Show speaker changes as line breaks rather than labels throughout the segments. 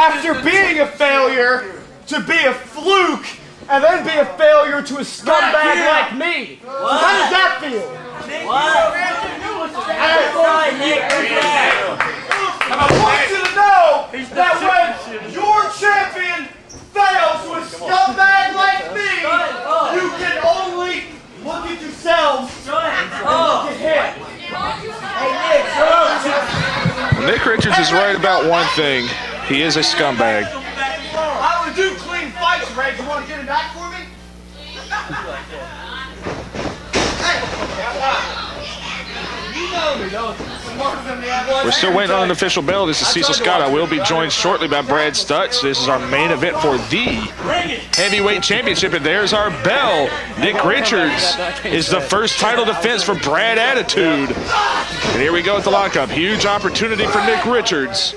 after being a failure to be a fluke and then be a failure to a scumbag like me. How does that feel? I want you to know that when your champion fails to a scumbag like me, you can only look at yourselves and get hit.
Nick Richards is right about one thing. He is a scumbag.
I would do clean fights, Ray. You want to get it back for me?
We're still waiting on an official bell. This is Cecil Scott. I will be joined shortly by Brad Stutz. This is our main event for the Heavyweight Championship, and there's our bell. Nick Richards is the first title defense for Brad Attitude. And here we go with the lockup. Huge opportunity for Nick Richards.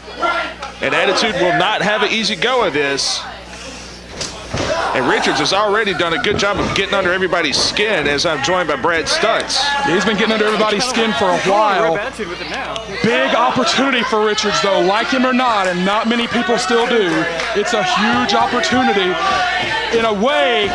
And Attitude will not have an easy go of this. And Richards has already done a good job of getting under everybody's skin, as I'm joined by Brad Stutz.
Yeah, he's been getting under everybody's skin for a while. Big opportunity for Richards, though, like him or not, and not many people still do. It's a huge opportunity. In a way,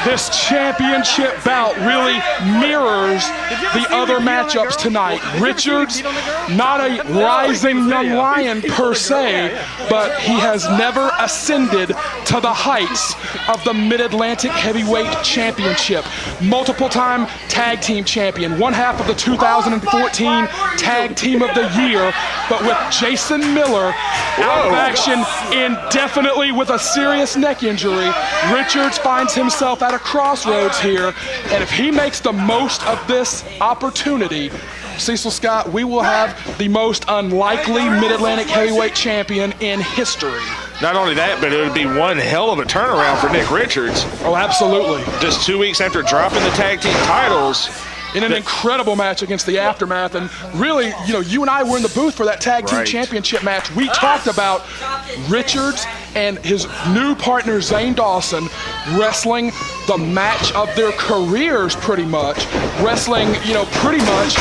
this championship bout really mirrors the other matchups tonight. Richards, not a rising young lion per se, but he has never ascended to the heights of the Mid-Atlantic Heavyweight Championship. Multiple-time tag team champion, one half of the 2014 Tag Team of the Year, but with Jason Miller out of action indefinitely with a serious neck injury, Richards finds himself at a crossroads here, and if he makes the most of this opportunity, Cecil Scott, we will have the most unlikely Mid-Atlantic Heavyweight Champion in history.
Not only that, but it would be one hell of a turnaround for Nick Richards.
Oh, absolutely.
Just 2 weeks after dropping the tag team titles.
In an incredible match against the Aftermath, and really, you know, you and I were in the booth for that tag team championship match. We talked about Richards and his new partner Zane Dawson wrestling the match of their careers, pretty much. Wrestling, you know, pretty much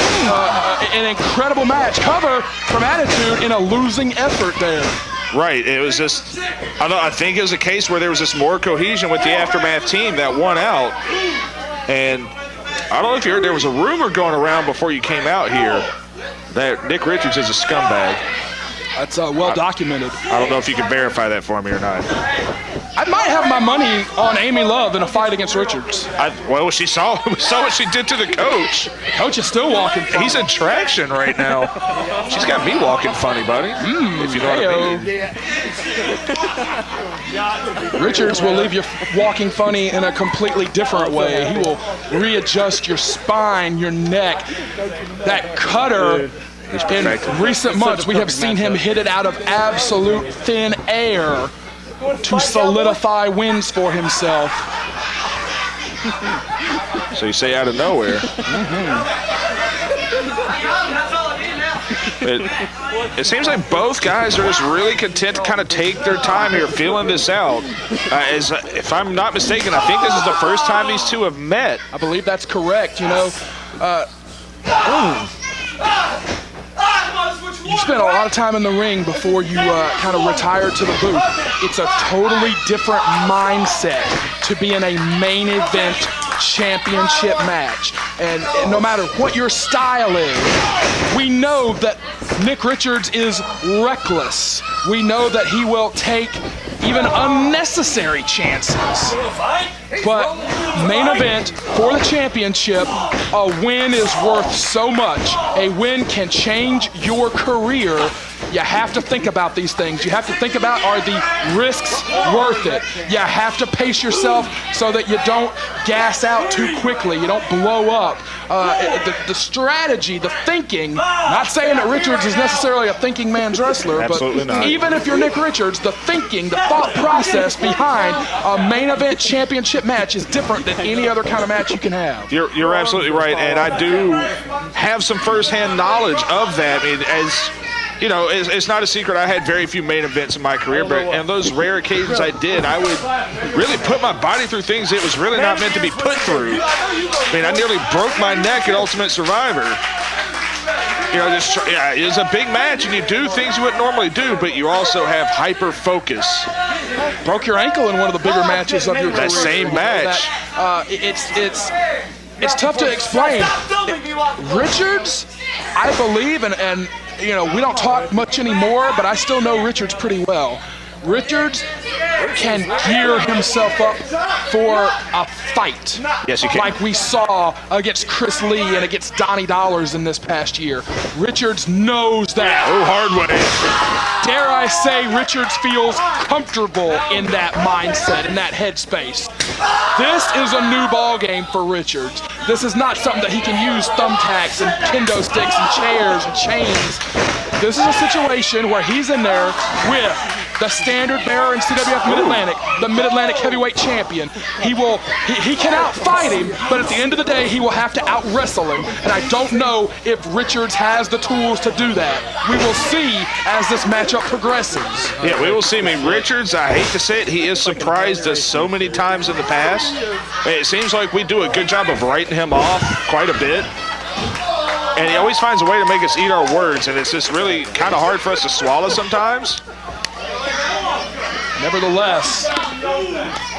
an incredible match. Cover from Attitude in a losing effort there.
Right, it was just, I think it was a case where there was just more cohesion with the Aftermath team that won out. And I don't know if you heard, there was a rumor going around before you came out here that Nick Richards is a scumbag.
That's well documented.
I don't know if you can verify that for me or not.
I might have my money on Amy Love in a fight against Richards.
Well, we saw what she did to the coach.
Coach is still walking funny.
He's in traction right now. She's got me walking funny, buddy. If you know what I mean.
Richards will leave you walking funny in a completely different way. He will readjust your spine, your neck. That cutter, in recent months, we have seen him hit it out of absolute thin air to solidify wins for himself.
So you say out of nowhere. It seems like both guys are just really content to kind of take their time here, feeling this out. If I'm not mistaken, I think this is the first time these two have met.
I believe that's correct. You know, you spent a lot of time in the ring before you kind of retired to the booth. It's a totally different mindset to be in a main event championship match. And no matter what your style is, we know that Nick Richards is reckless. We know that he will take even unnecessary chances. But main event for the championship, a win is worth so much. A win can change your career. You have to think about these things. You have to think about, are the risks worth it? You have to pace yourself so that you don't gas out too quickly. You don't blow up. The strategy, the thinking, not saying that Richards is necessarily a thinking man's wrestler,
Absolutely
but
not.
even if you're Nick Richards, the thinking, the thought process behind a main event championship match is different than any other kind of match you can have.
You're absolutely right, and I do have some firsthand knowledge of that. I mean, as you know, it's not a secret. I had very few main events in my career, but on those rare occasions I did, I would really put my body through things it was really not meant to be put through. I mean, I nearly broke my neck at Ultimate Survivor. You know, it's a big match, and you do things you wouldn't normally do, but you also have hyper focus.
Broke your ankle in one of the bigger matches of your career.
That same match.
It's tough to explain. Richards, I believe, and you know, we don't talk much anymore, but I still know Richards pretty well. Richards can gear himself up for a fight.
Yes, you can.
Like we saw against Chris Lee and against Donnie Dollars in this past year. Richards knows that.
Oh, hard way.
Dare I say, Richards feels comfortable in that mindset, in that headspace. This is a new ball game for Richards. This is not something that he can use thumbtacks and kendo sticks and chairs and chains. This is a situation where he's in there with the standard bearer in CWF Mid-Atlantic, the Mid-Atlantic heavyweight champion. He can outfight him, but at the end of the day, he will have to out-wrestle him. And I don't know if Richards has the tools to do that. We will see as this matchup progresses.
Yeah, we will see. I mean, Richards, I hate to say it, he has surprised us so many times in the past. It seems like we do a good job of writing him off quite a bit. And he always finds a way to make us eat our words, and it's just really kind of hard for us to swallow sometimes.
Nevertheless,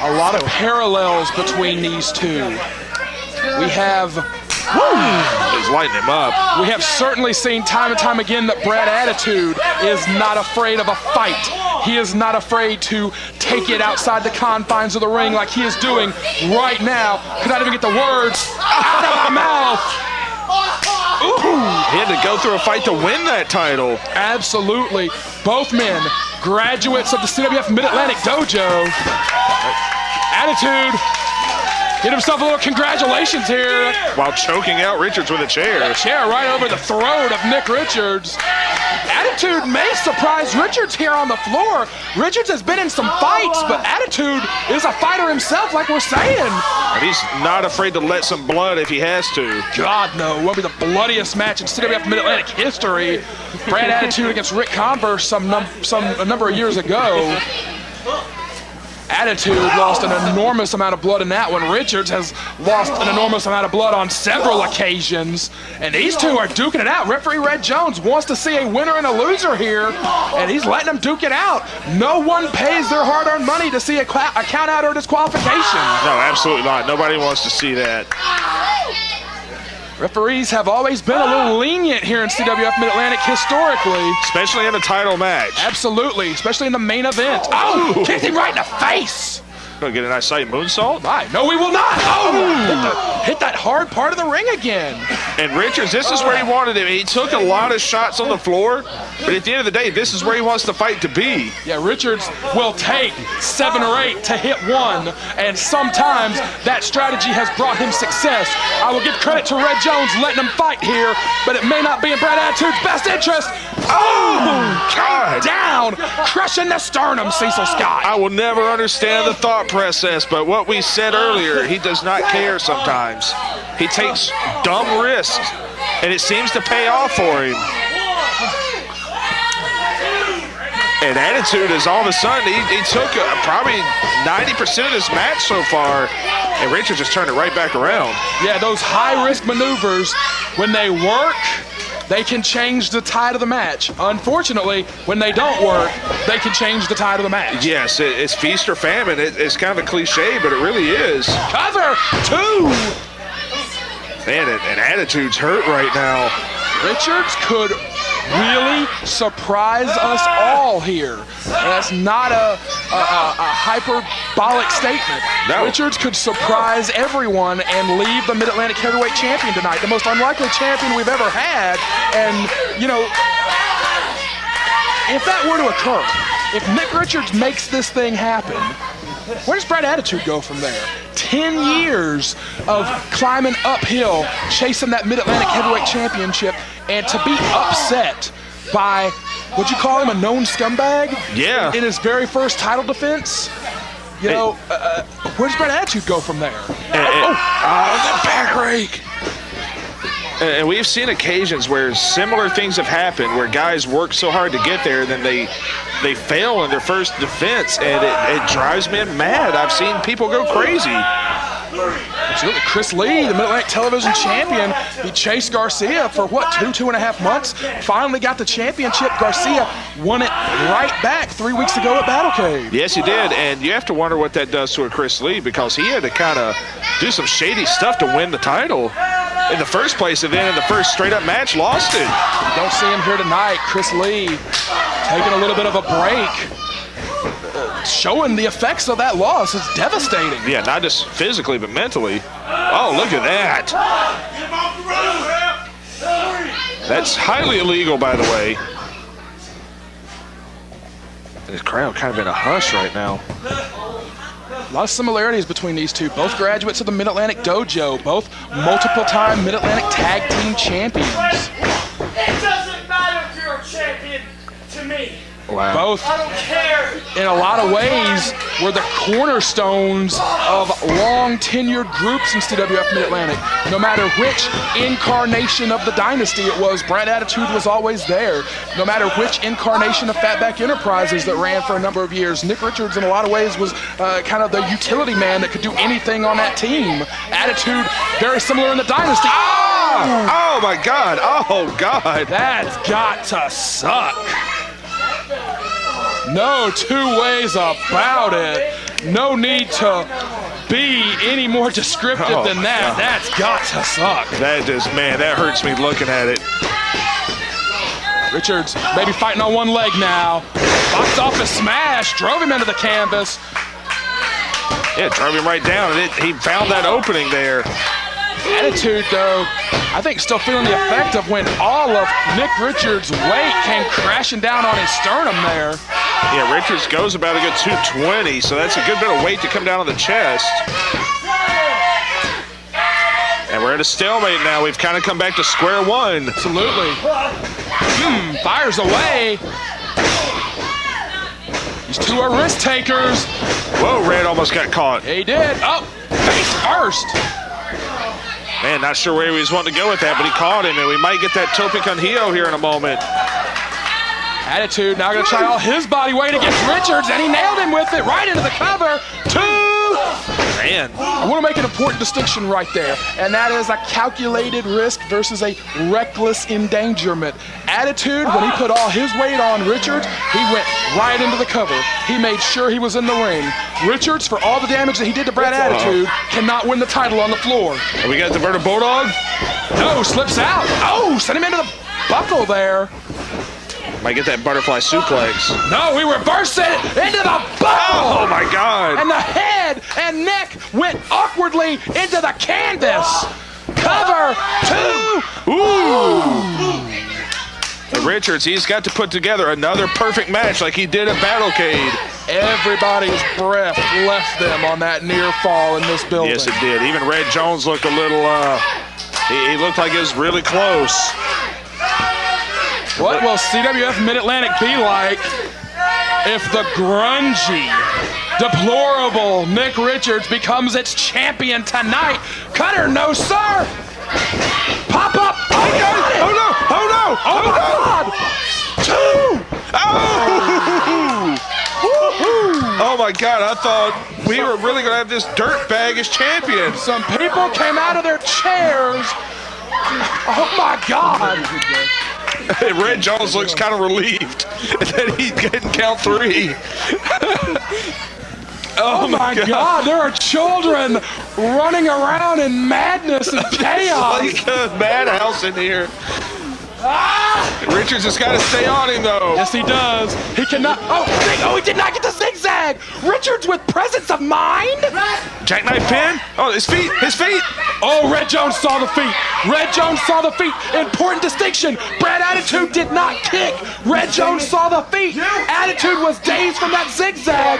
a lot of parallels between these two. We have,
He's lighting him up.
we have certainly seen time and time again that Brad Attitude is not afraid of a fight. He is not afraid to take it outside the confines of the ring like he is doing right now. Could not even get the words out of my mouth. Ooh.
He had to go through a fight to win that title.
Absolutely. Both men, graduates of the CWF Mid-Atlantic Dojo. Attitude, get himself a little congratulations here.
While choking out Richards with a chair.
Chair right over the throat of Nick Richards. Attitude may surprise Richards here on the floor. Richards has been in some fights, but Attitude is a fighter himself, like we're saying.
And he's not afraid to let some blood if he has to.
God, no. It will be the bloodiest match in CWF Mid-Atlantic history. Brad Attitude against Rick Converse a number of years ago. Attitude lost an enormous amount of blood in that one. Richards has lost an enormous amount of blood on several occasions. And these two are duking it out. Referee Red Jones wants to see a winner and a loser here, and he's letting them duke it out. No one pays their hard-earned money to see a count out or disqualification.
No, absolutely not. Nobody wants to see that.
Referees have always been a little lenient here in CWF Mid-Atlantic historically.
Especially in a title match.
Absolutely, especially in the main event. Oh, kicked him right in the face.
Gonna get a nice sight moonsault.
Right. No, we will not. Oh, hit that hard part of the ring again.
And Richards, this is where he wanted him. He took a lot of shots on the floor, but at the end of the day, this is where he wants the fight to be.
Yeah, Richards will take 7 or 8 to hit one, and sometimes that strategy has brought him success. I will give credit to Red Jones letting him fight here, but it may not be in Brad Attitude's best interest. Oh,
God.
Down, crushing the sternum, Cecil Scott.
I will never understand the thought process, but what we said earlier, he does not care sometimes. He takes dumb risks, and it seems to pay off for him. And Attitude is all of a sudden, he took probably 90% of this match so far, and Richards just turned it right back around.
Yeah, those high-risk maneuvers, when they work, they can change the tide of the match. Unfortunately, when they don't work, they can change the tide of the match.
Yes, it's feast or famine. It's kind of a cliche, but it really is.
Cover 2.
Man, and Attitude's hurt right now.
Richards could really surprise us all here. And that's not a hyperbolic statement.
No.
Richards could surprise everyone and leave the Mid-Atlantic Heavyweight Champion tonight, the most unlikely champion we've ever had. And, you know, if that were to occur, if Nick Richards makes this thing happen, where does Brad Attitude go from there? 10 years of climbing uphill, chasing that Mid-Atlantic Heavyweight Championship, and to be upset by, would you call him a known scumbag?
Yeah.
In his very first title defense? You know, where does Brad Attitude go from there?
The back rake. And we've seen occasions where similar things have happened, where guys work so hard to get there, then they fail in their first defense, and it drives men mad. I've seen people go crazy.
Absolutely. Chris Lee, the Mid-Atlantic Television Champion, he chased Garcia for what, 2.5 months? Finally got the championship. Garcia won it right back 3 weeks ago at Battlecade.
Yes, he did, and you have to wonder what that does to a Chris Lee, because he had to kind of do some shady stuff to win the title in the first place, and then in the first straight-up match, lost it.
Don't see him here tonight. Chris Lee taking a little bit of a break. Showing the effects of that loss is devastating.
Yeah, not just physically, but mentally. Oh, look at that. That's highly illegal, by the way. And the crowd kind of in a hush right now.
A lot of similarities between these two. Both graduates of the Mid-Atlantic Dojo. Both multiple-time Mid-Atlantic Tag Team Champions.
It doesn't matter if you're a champion to me.
Wow.
Both,
I don't care.
in a lot of ways, were the cornerstones of long-tenured groups in CWF Mid-Atlantic. No matter which incarnation of the dynasty it was, Brand Attitude was always there. No matter which incarnation of Fatback Enterprises that ran for a number of years, Nick Richards, in a lot of ways, was kind of the utility man that could do anything on that team. Attitude, very similar in the dynasty.
Oh my God. Oh, God.
That's got to suck. No two ways about it. No need to be any more descriptive than that.
God.
That's got to suck.
That just, man, that hurts me looking at it.
Richards maybe fighting on one leg now. Box office smash, drove him into the canvas.
Yeah, drove him right down, and he found that opening there.
Attitude, though, I think still feeling the effect of when all of Nick Richards' weight came crashing down on his sternum there.
Yeah, Richards goes about a good 220, so that's a good bit of weight to come down on the chest. And we're at a stalemate now. We've kind of come back to square one.
Absolutely. Fires away. These two are risk takers.
Whoa, Red almost got caught.
He did. Oh, face first.
Man, not sure where he was wanting to go with that, but he caught him, and we might get that Tope con Hilo here in a moment.
Attitude now going to try all his body weight against Richards, and he nailed him with it right into the cover.
Man.
I want to make an important distinction right there, and that is a calculated risk versus a reckless endangerment. Attitude, when he put all his weight on Richards, he went right into the cover. He made sure he was in the ring. Richards, for all the damage that he did to Brad Attitude, cannot win the title on the floor.
We got the Verta Bulldog.
No, slips out. Oh, sent him into the buckle there.
Might get that butterfly suplex.
No, he reversed it into the buckle.
Oh my God.
And the head and neck went awkwardly into the canvas. Cover two.
Ooh. And Richards, he's got to put together another perfect match like he did at Battlecade.
Everybody's breath left them on that near fall in this building.
Yes, it did. Even Red Jones looked a little, he looked like it was really close.
What will CWF Mid-Atlantic be like if the grungy, deplorable Nick Richards becomes its champion tonight? Cutter, no sir! Pop up! Oh, he got it!
Oh no! Oh no!
Oh my God! Two!
Oh! Oh my God! I thought we were really gonna have this dirtbag as champion.
Some people came out of their chairs. Oh my God!
Red Jones looks kind of relieved that he didn't count three.
Oh my God, there are children running around in madness and chaos.
Like a madhouse in here. Richards has got to stay on him though.
Yes, he does. He cannot. Oh, he did not get the zigzag. Richards with presence of mind.
Jackknife pin. Oh, his feet. His feet.
Oh, Red Jones saw the feet. Red Jones saw the feet. Important distinction. Brad Attitude did not kick. Red Jones saw the feet. Attitude was dazed from that zigzag.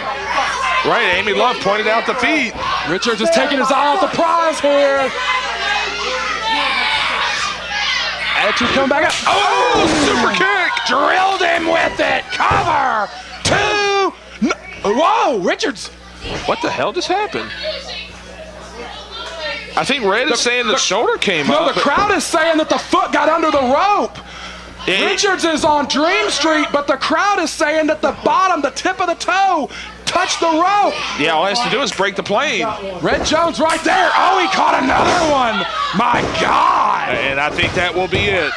Right, Amy Love pointed out the feet.
Richards is taking his eye off the prize here. Attitude coming back up.
Oh, super kick.
Drilled him with it. Cover. Two. No. Whoa, Richards.
What the hell just happened? I think Red is saying the shoulder came up.
No, the crowd is saying that the foot got under the rope. Richards is on Dream Street, but the crowd is saying that the bottom, the tip of the toe, touch the rope.
Yeah, all he has to do is break the plane.
Red Jones right there. Oh, he caught another one. My God.
And I think that will be it.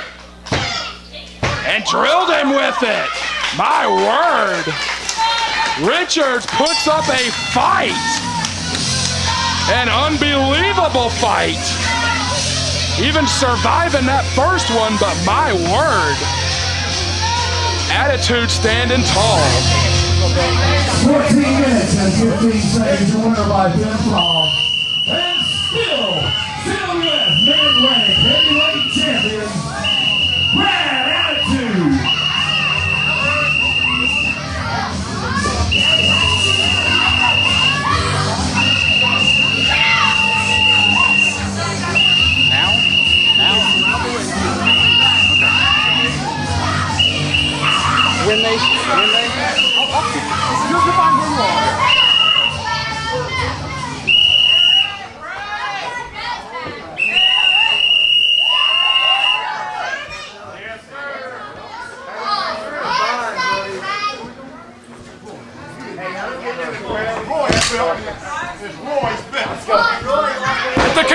And drilled him with it. My word. Richards puts up a fight. An unbelievable fight. Even surviving that first one, but my word. Attitude standing tall.
14 minutes and 15 seconds, winner by pinfall. And still CWF mid-rank heavyweight champion, Brad Attitude.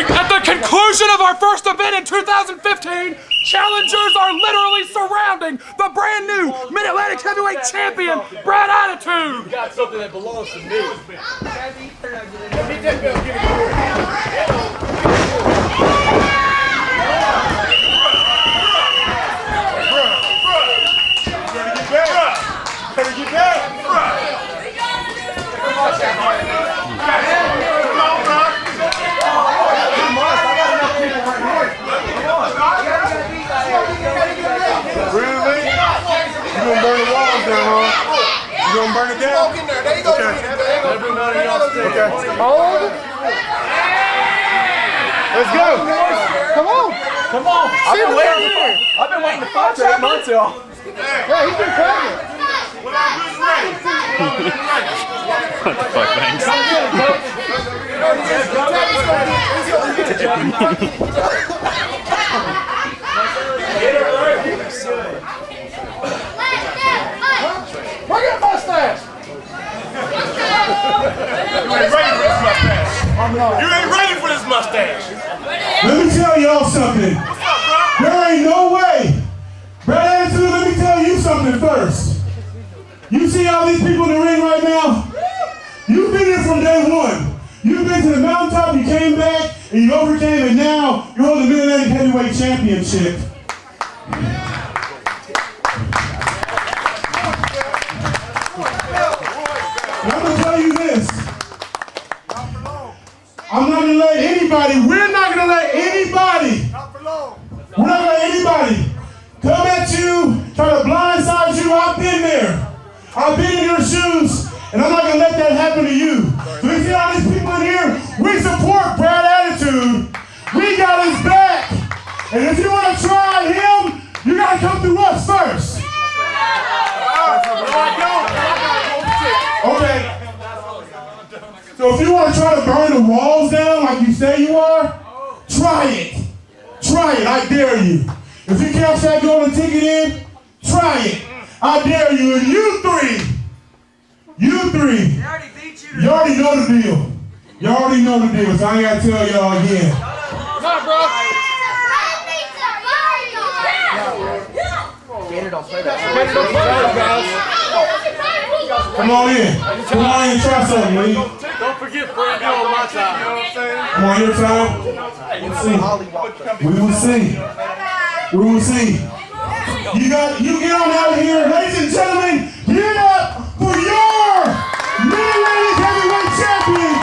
At the conclusion of our first event in 2015, challengers are literally surrounding the brand new Mid-Atlantic Heavyweight Champion, Brad Attitude.
Got something that belongs to me. Burn it down. Okay. Everybody else stay. Okay. Hold. Let's go. Come on. Come on. I've been waiting to fight for 8 months, y'all. Yeah, he's been pregnant. Well, I'm just ready.
What the fuck, thanks.
Look at the mustache!
You ain't ready for this mustache.
Let me tell y'all something.
What's up, bro?
There ain't no way. Brad Attitude, let me tell you something first. You see all these people in the ring right now? You've been here from day one. You've been to the mountaintop, you came back, and you overcame, and now you're holding the Mid-Atlantic Heavyweight Championship. And I'm going to tell you this. I'm not going to let anybody, we're not going to let anybody, we're not going to let anybody come at you, try to blindside you. I've been there. I've been in your shoes, and I'm not going to let that happen to you. So you see all these people in here, we support Brad Attitude. We got his back. And if you want to try him, you got to come through us first. Okay. So if you want to try to burn the walls down like you say you are, try it. Try it, I dare you. If you can't start going the ticket in, try it. I dare you. And you three, you already know the deal. You already know the deal, so I ain't got to tell y'all again.
Come on, bro.
Come on in. Come on in and try something, Lee.
Don't forget, Fred, you're on my time. You know what I'm saying?
Come on, your time. We'll see. We will see. You get on out here, ladies and gentlemen. Give it up for your Mid-Atlantic Heavyweight Champion,